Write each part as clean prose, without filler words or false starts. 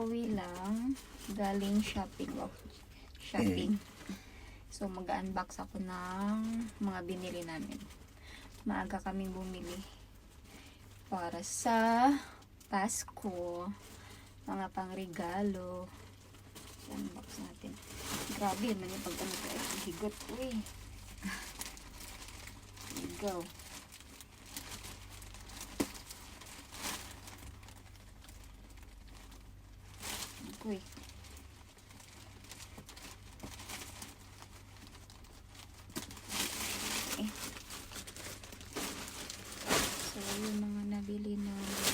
kakauwi lang. Galing shopping. Shopping. So, mag-unbox ako ng mga binili namin. Maaga kaming bumili. Para sa Pasko. Mga pangregalo. So, unbox natin. Grabe naman yung pag-ano ko. Higot ko eh. Here we go. Uy. Okay. So, yung mga nabili namin.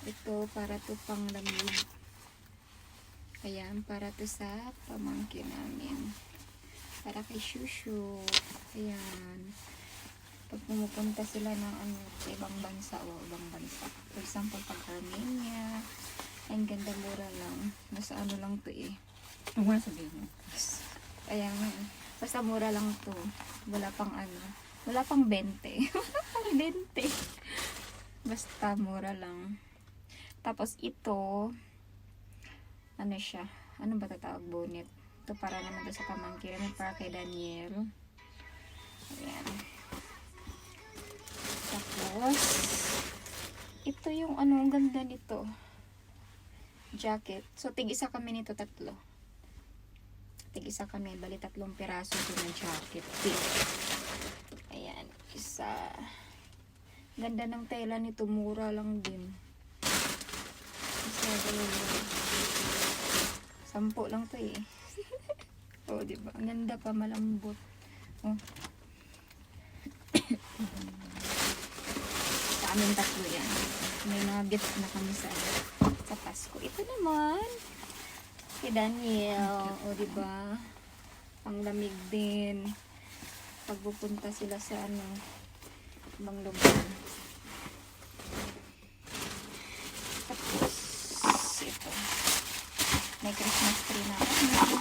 Ito para to pang lamig. Ayan, para to sa pamangkin namin. Para kay Shushu. Ayan. Pag pumupunta sila ng sa ibang bansa o ibang bansa. For example, pag Armenia. Ang ganda, mura lang. Nasa ano lang to eh. Huwag mo na sabihin mo. Ayan. Basta mura lang to. Wala pang ano. Wala pang 20. Wala pang 20. Basta mura lang. Tapos ito. Ano siya? Ano ba tatawag? Bonnet. Ito para naman to sa pamangkin. Para kay Daniel. Ayan. Tapos, ito yung ano, ang ganda nito. Jacket. So, tig-isa kami nito, 3. Tig-isa kami. Bali, 3 piraso ito na jacket. Pink. Ayan. Isa. Ganda ng tela nito. Mura lang din. Isa, 10 lang to eh. Oh, diba? Ang ganda pa, malambot. Oh. Sa aming 3 yan. May mga gift na kami sa Pasko. Ito naman kay Daniel. O, diba? Panglamig din. Pagpupunta sila sa ibang lugar. Tapos, ito. May Christmas tree na ako.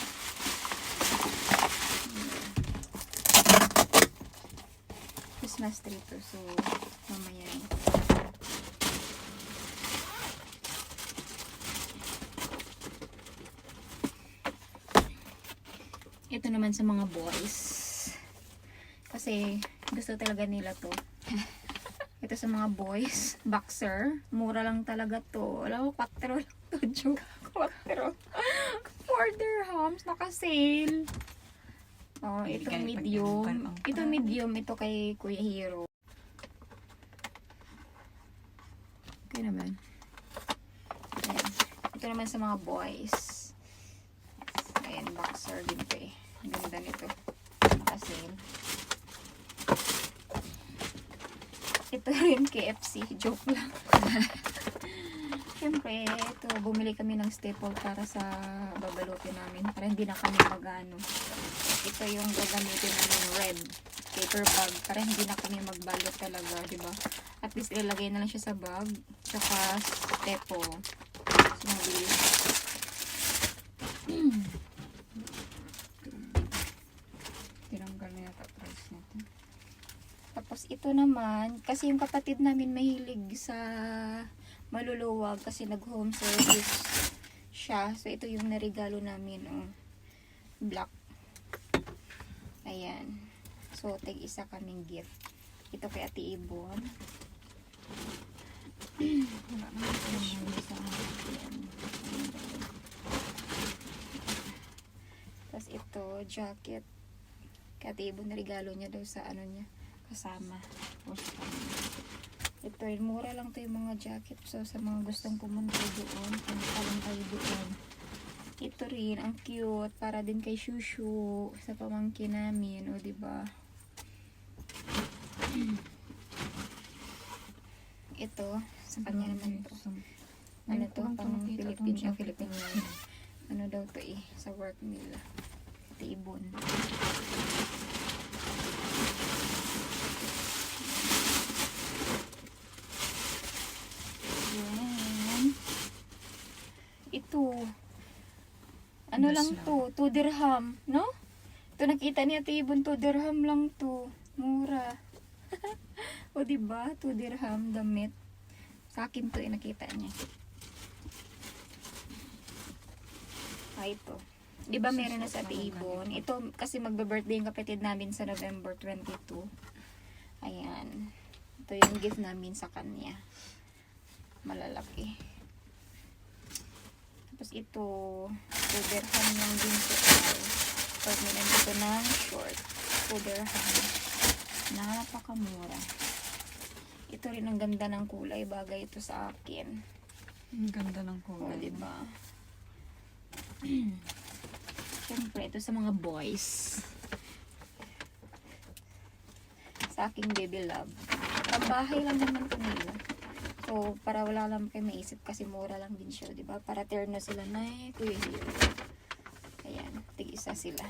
Christmas tree to. So, mamaya yun. Ito naman sa mga boys. Kasi, gusto talaga nila to. Ito sa mga boys. Boxer. Mura lang talaga to. Alam mo, 4 lang to. Joke. 4. 4 dirhams. Naka-sale. Oh, ito medium. Ito medium. Ito kay Kuya Hero. Okay naman. Ayan. Ito naman sa mga boys. Ayan, boxer din to eh. Ang ganda nito. Naka-sale. Ito rin KFC. Joke lang. Siyempre, ito, bumili kami ng staple para sa babalutin namin. Para hindi na kami magano. Ito yung gagamitin namin red paper bag. Para hindi na kami magbalot talaga, diba? At least ilalagay na lang siya sa bag. Tsaka staple. So, mabilis. Tinanggal na yata price natin. Tapos ito naman, kasi yung kapatid namin mahilig sa maluluwag kasi nag-home service siya. So, ito yung naregalo namin. Oh. Black. Ayan. So, tig-isa kaming gift. Ito kay Ate Ibon. Wala naman sa tapos ito, jacket. Kay Ate Ibon, naregalo niya daw sa ano niya. Kasama. Ito, mura lang to yung mga jacket. So, sa mga gustong pumunta doon, pumunta lang tayo doon. Ito rin, ang cute. Para din kay Shushu. Sa pamangkin namin. O, diba? Ito, sa kanya naman to. Ano to? Pang Philippine. Ano daw to eh. Sa work nila. Ito, Ibon. Ito. Ano lang to? 2 dirham. No? Ito nakita ni Ate Ibon. 2 dirham lang to. Mura. O diba? 2 dirham damit. Sa akin to, nakita niya. Ito. Di ba meron na sa Ibon? Ito, kasi magbe-birthday yung kapatid namin sa November 22. Ayan. Ito yung gift namin sa kanya. Malalaki. Tapos ito, dirham lang din po ay. Pag nilang ito ng short. Dirham. Napakamura. Ito rin ang ganda ng kulay. Bagay ito sa akin. Ang ganda ng kulay. O, diba? Siyempre, ito sa mga boys. Sa aking baby love. Pambahay lang naman ito nila. So, para wala lang kayo maisip kasi mura lang din siya, diba? Para terno sila na Kuya Hero. Ayan, tig-isa sila.